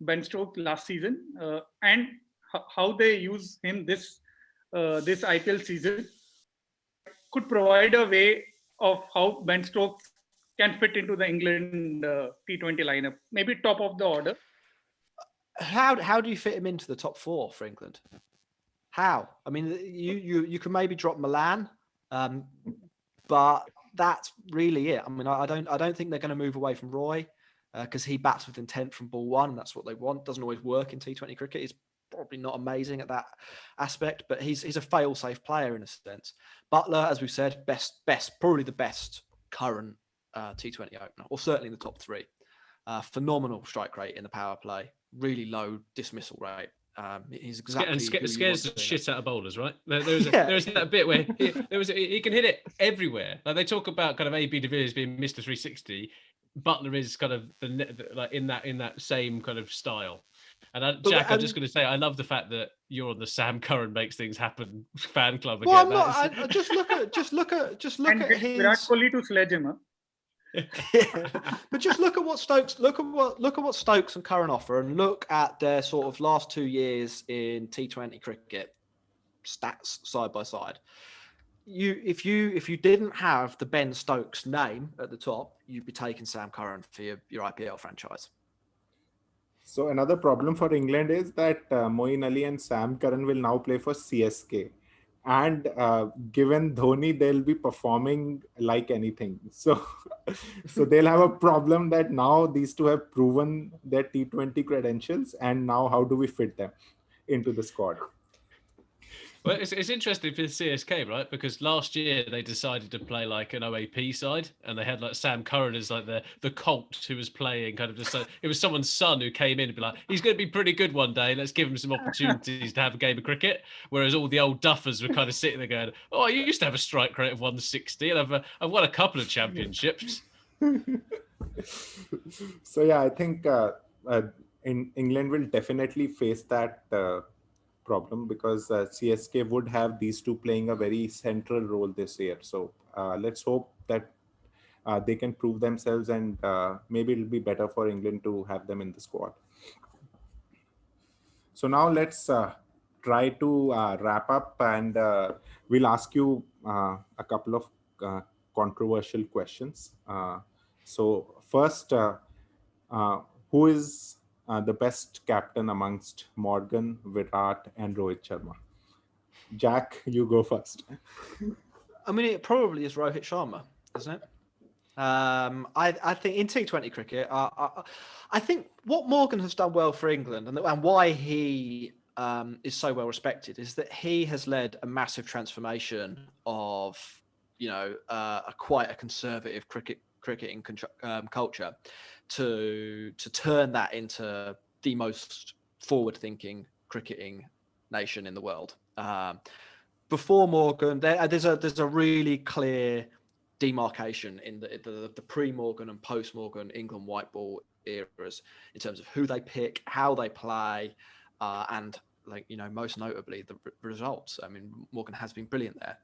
B: Ben Stokes last season and how they use him this IPL season could provide a way of how Ben Stokes can fit into the England T20 lineup. Maybe top of the order.
C: How do you fit him into the top four for England? How? I mean, you can maybe drop Milan, but that's really it. I mean, I don't think they're going to move away from Roy because he bats with intent from ball one. And that's what they want. Doesn't always work in T20 cricket. He's probably not amazing at that aspect, but he's a fail-safe player in a sense. Buttler, as we've said, probably the best current T20 opener, or certainly in the top three. Phenomenal strike rate in the power play. Really low dismissal rate. He's exactly
D: scares the shit out of bowlers, right? There's that bit where he can hit it everywhere. Like they talk about kind of AB de Villiers being Mr. 360. Butler is kind of like in that same kind of style. And Jack, I'm just going to say, I love the fact that you're on the Sam Curran makes things happen fan club again.
C: Well, I'm not. Just look at his.
B: Virat Kohli to sledge him, huh?
C: But just look at what Stokes and Curran offer, and look at their sort of last 2 years in T20 cricket stats side by side. If you didn't have the Ben Stokes name at the top, you'd be taking Sam Curran for your IPL franchise.
A: So another problem for England is that Moeen Ali and Sam Curran will now play for CSK. And given Dhoni, they'll be performing like anything. So they'll have a problem that now these two have proven their T20 credentials. And now how do we fit them into the squad?
D: Well, it's interesting for the CSK, right? Because last year they decided to play like an OAP side, and they had like Sam Curran as like the colt who was playing kind of just like, it was someone's son who came in and be like, he's going to be pretty good one day. Let's give him some opportunities to have a game of cricket. Whereas all the old duffers were kind of sitting there going, "Oh, I used to have a strike rate of 160, and I've won a couple of championships."
A: So yeah, I think in England will definitely face that problem because CSK would have these two playing a very central role this year. So let's hope that they can prove themselves, and maybe it'll be better for England to have them in the squad. So now let's try to wrap up, and we'll ask you a couple of controversial questions. So first, who is the best captain amongst Morgan, Virat, and Rohit Sharma? Jack, you go first.
C: I mean, it probably is Rohit Sharma, isn't it? I think in T20 cricket, I think what Morgan has done well for England and why he is so well respected is that he has led a massive transformation of, quite a conservative cricketing culture to turn that into the most forward-thinking cricketing nation in the world. Before Morgan, there's a really clear demarcation in the pre-Morgan and post-Morgan England white ball eras in terms of who they pick, how they play, and most notably the results. I mean, Morgan has been brilliant there.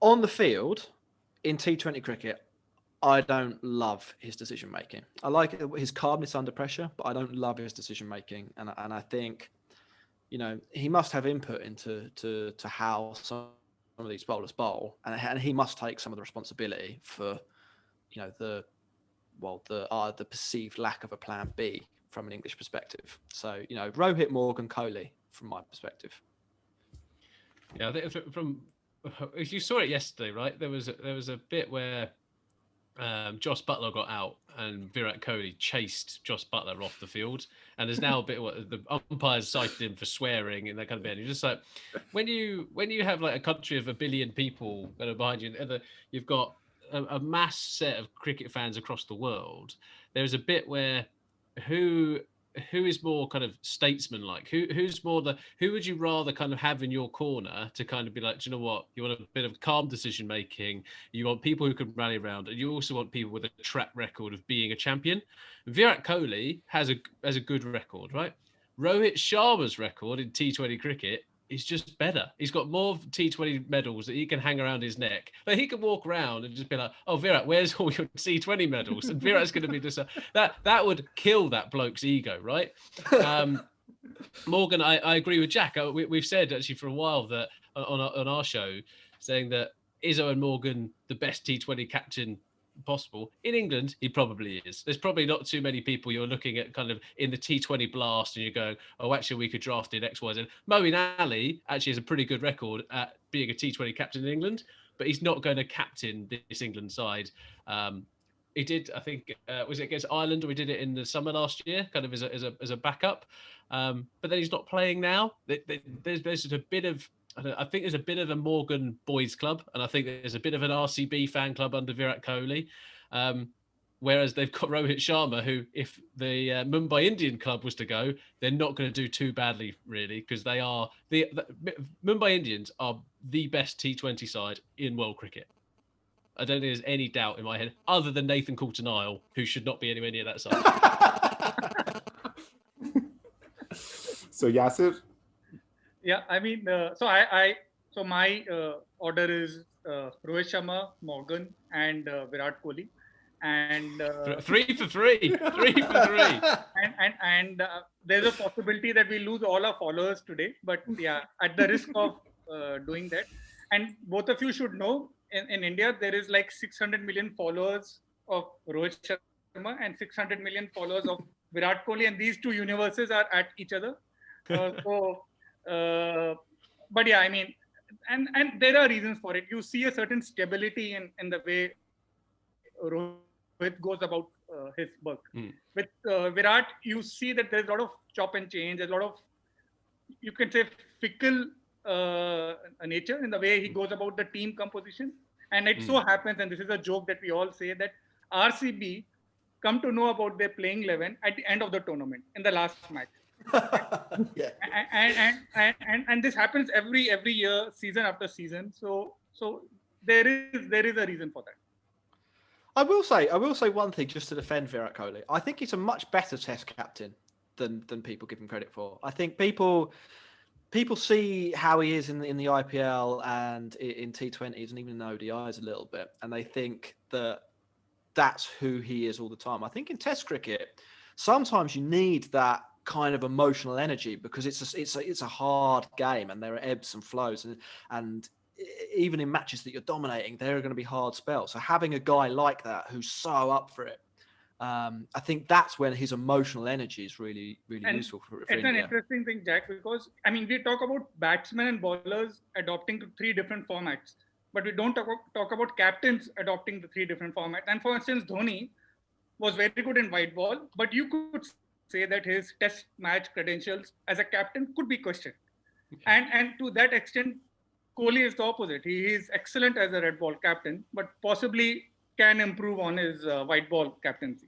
C: On the field, in T20 cricket, I don't love his decision making. I like his calmness under pressure, but I don't love his decision making, and I think, he must have input into how some of these bowlers bowl, and he must take some of the responsibility for, the perceived lack of a plan B from an English perspective. So, Rohit, Morgan, Kohli, from my perspective.
D: Yeah, I think from if you saw it yesterday, right? There was a bit where Joss Butler got out and Virat Kohli chased Joss Butler off the field, and there's now a bit what the umpires cited him for swearing and that kind of thing. You're just like, when you have like a country of 1 billion people that are behind you, and you've got a mass set of cricket fans across the world, there's a bit where who is more kind of statesman-like? Who would you rather kind of have in your corner to kind of be like, do you know what? You want a bit of calm decision-making. You want people who can rally around, and you also want people with a track record of being a champion. Virat Kohli has a good record, right? Rohit Sharma's record in T20 cricket is just better. He's got more T20 medals that he can hang around his neck. Like, he can walk around and just be like, "Oh, Virat, where's all your T20 medals?" And Virat's going to be just that would kill that bloke's ego, right? Morgan, I agree with Jack. We've said actually for a while that on our show, saying that Izzo and Morgan the best T20 captain possible. In England, he probably is. There's probably not too many people you're looking at kind of in the T20 blast and you're going, oh, actually, we could draft in X, Y, Z. Moeen Ali actually has a pretty good record at being a T20 captain in England, but he's not going to captain this England side. He did, I think, was it against Ireland, or we did it in the summer last year, kind of as a backup. But then he's not playing now. There's a bit of, I think there's a bit of a Morgan boys club, and I think there's a bit of an RCB fan club under Virat Kohli. Whereas they've got Rohit Sharma, who, if the Mumbai Indian club was to go, they're not going to do too badly, really, because they are the Mumbai Indians are the best T20 side in world cricket. I don't think there's any doubt in my head, other than Nathan Coulter-Nile, who should not be anywhere near that side.
A: So Yasir.
B: Yeah, I mean, so my order is Rohit Sharma, Morgan, and Virat Kohli, and
D: 3 for 3, 3 for 3.
B: And there's a possibility that we lose all our followers today, but yeah, at the risk of doing that, and both of you should know, in India there is like 600 million followers of Rohit Sharma and 600 million followers of Virat Kohli, and these two universes are at each other. But yeah, I mean, and there are reasons for it. You see a certain stability in the way Rohit goes about his work. With Virat, you see that there's a lot of chop and change. There's a lot of, you can say, fickle nature in the way he goes about the team composition. And it so happens, and this is a joke that we all say, that RCB come to know about their playing 11 at the end of the tournament in the last match.
C: Yeah.
B: And this happens every year, season after season. So there is a reason for that.
C: I will say one thing just to defend Virat Kohli. I think he's a much better Test captain than people give him credit for. I think people see how he is in the IPL and in T20s and even in ODIs a little bit, and they think that that's who he is all the time. I think in Test cricket, sometimes you need that kind of emotional energy because it's a hard game and there are ebbs and flows and even in matches that you're dominating, there are going to be hard spells. So having a guy like that who's so up for it, I think that's when his emotional energy is really useful for
B: it's
C: India.
B: An interesting thing, Jack, because I mean we talk about batsmen and bowlers adopting to 3 different formats, but we don't talk about captains adopting the 3 different formats. And for instance, Dhoni was very good in white ball, but you could say that his Test match credentials as a captain could be questioned. Okay. And to that extent, Kohli is the opposite. He is excellent as a red ball captain, but possibly can improve on his white ball captaincy.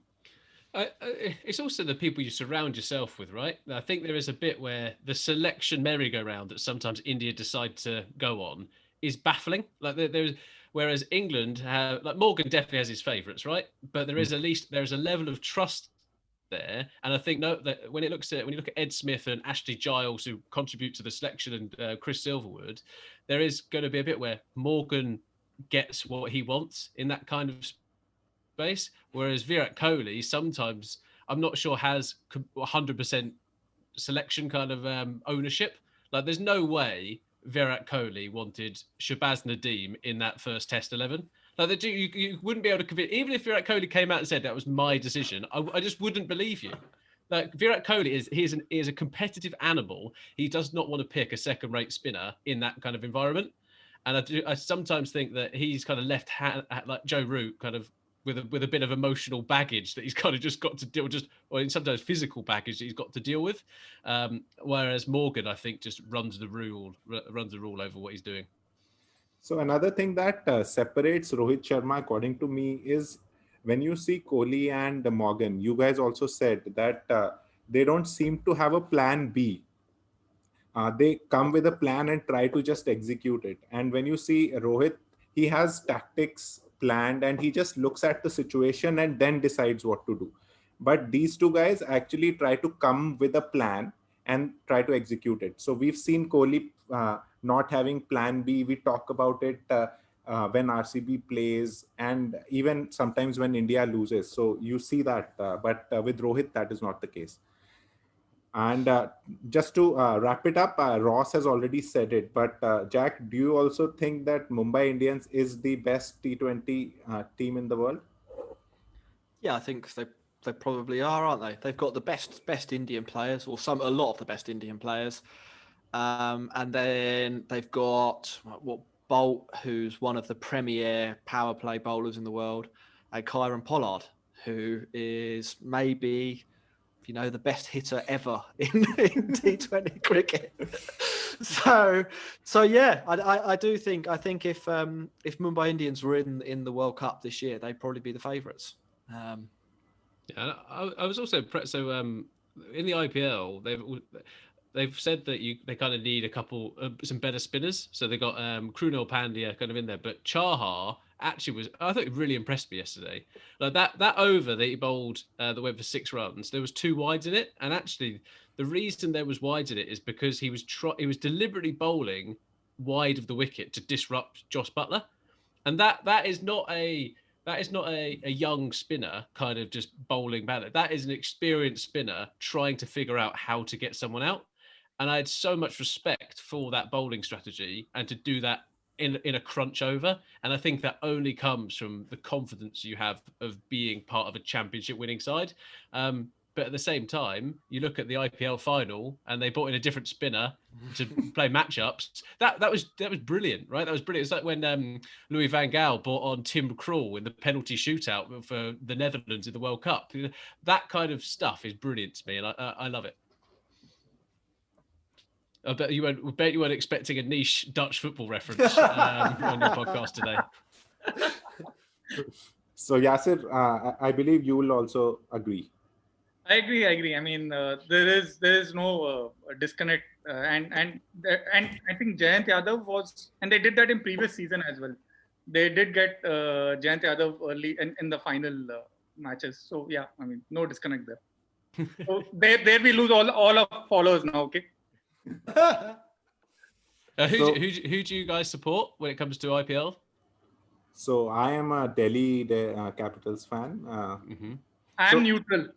D: It's also the people you surround yourself with, right? I think there is a bit where the selection merry-go-round that sometimes India decide to go on is baffling. Like Whereas England have, like, Morgan definitely has his favourites, right? But there is there's a level of trust there, and I think that when you look at Ed Smith and Ashley Giles, who contribute to the selection, and Chris Silverwood, there is going to be a bit where Morgan gets what he wants in that kind of space, whereas Virat Kohli sometimes, I'm not sure, has 100% selection kind of ownership. Like, there's no way Virat Kohli wanted Shabazz Nadeem in that first Test 11. Like, you wouldn't be able to convince, even if Virat Kohli came out and said that was my decision, I just wouldn't believe you. Like, Virat Kohli is a competitive animal. He does not want to pick a second-rate spinner in that kind of environment. And I sometimes think that he's kind of left like Joe Root, kind of with a bit of emotional baggage that he's kind of just got to deal, or sometimes physical baggage that he's got to deal with. Whereas Morgan, I think, just runs the rule over what he's doing.
A: So another thing that separates Rohit Sharma, according to me, is when you see Kohli and Morgan, you guys also said that they don't seem to have a plan B. They come with a plan and try to just execute it. And when you see Rohit, he has tactics planned and he just looks at the situation and then decides what to do. But these two guys actually try to come with a plan and try to execute it. So we've seen Kohli not having plan B. We talk about it when RCB plays and even sometimes when India loses. So you see that. But with Rohit, that is not the case. And just to wrap it up, Ross has already said it, but Jack, do you also think that Mumbai Indians is the best T20 team in the world?
C: Yeah, I think they probably are, aren't they? They've got the best Indian players, or a lot of the best Indian players, and then they've got Bolt, who's one of the premier power play bowlers in the world, and Kieran Pollard, who is maybe, the best hitter ever in T20 cricket. So yeah, I do think, if Mumbai Indians were in the World Cup this year, they'd probably be the favourites.
D: Yeah, I was also impressed. So in the IPL, they've said that they kind of need some better spinners. So they got Krunal Pandya kind of in there, but Chahar actually I thought it really impressed me yesterday. Like that over that he bowled that went for 6 runs, there was 2 wides in it, and actually the reason there was wides in it is because he was deliberately bowling wide of the wicket to disrupt Joss Butler, and that is not a young spinner kind of just bowling badly. That is an experienced spinner trying to figure out how to get someone out. And I had so much respect for that bowling strategy and to do that in a crunch over. And I think that only comes from the confidence you have of being part of a championship winning side. But at the same time, you look at the IPL final and they brought in a different spinner to play matchups. That was brilliant, right? That was brilliant. It's like when Louis van Gaal brought on Tim Krul in the penalty shootout for the Netherlands in the World Cup. That kind of stuff is brilliant to me, and I love it. I bet you weren't expecting a niche Dutch football reference on your podcast today.
A: So Yasir, I believe you will also agree.
B: I agree. I mean, there is no disconnect, and I think Jayant Yadav was, and they did that in previous season as well. They did get Jayant Yadav early in the final matches. So yeah, I mean, no disconnect there. So there we lose all of followers now. Okay.
D: Who do you guys support when it comes to IPL?
A: So I am a Delhi Capitals fan.
B: I'm neutral.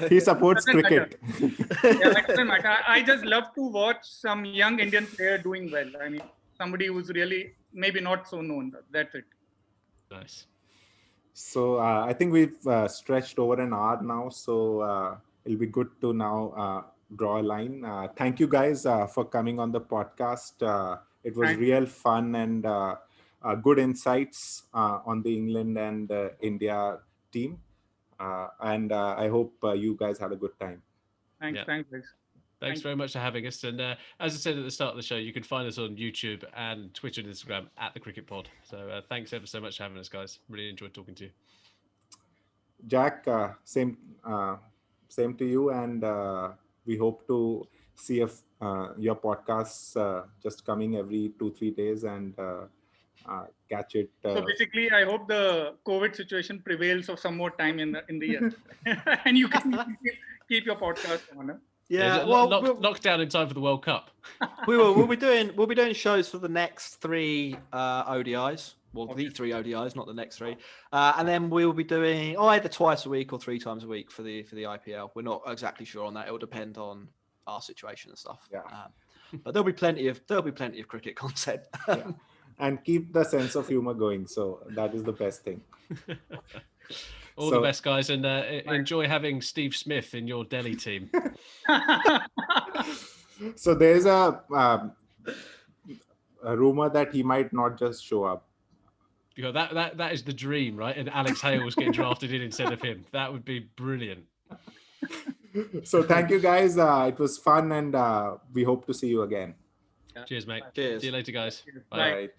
A: He supports cricket.
B: It doesn't matter. I just love to watch some young Indian player doing well. I mean, somebody who's really maybe not so known. That's it.
D: Nice.
A: So I think we've stretched over an hour now. So it'll be good to now draw a line. Thank you guys for coming on the podcast. It was real fun and good insights on the England and India team. And I hope you guys had a good time.
B: Thanks, guys.
D: Thanks very much for having us. And as I said at the start of the show, you can find us on YouTube and Twitter and Instagram at the Cricket Pod. So thanks ever so much for having us, guys. Really enjoyed talking to you.
A: Jack, same to you, and we hope to see your podcasts just coming every 2-3 days, and catch it.
B: So basically, I hope the COVID situation prevails for some more time in the year, and you can keep your podcast on. Huh?
C: Yeah,
D: locked down in time for the World Cup.
C: We'll be doing shows for the next 3 ODIs. Well, the 3 ODIs, not the next 3. And then we'll be doing either twice a week or 3 times a week for the IPL. We're not exactly sure on that. It will depend on our situation and stuff.
A: Yeah.
C: But there'll be plenty of cricket content.
A: Yeah. And keep the sense of humor going. So that is the best thing.
D: All the best, guys, and enjoy having Steve Smith in your Delhi team.
A: So there's a rumor that he might not just show up.
D: You know, that is the dream, right? And Alex Hale's getting drafted in instead of him. That would be brilliant.
A: So thank you, guys. It was fun, and we hope to see you again.
D: Cheers, mate.
C: Cheers.
D: See you later, guys.
B: Bye.
A: Bye.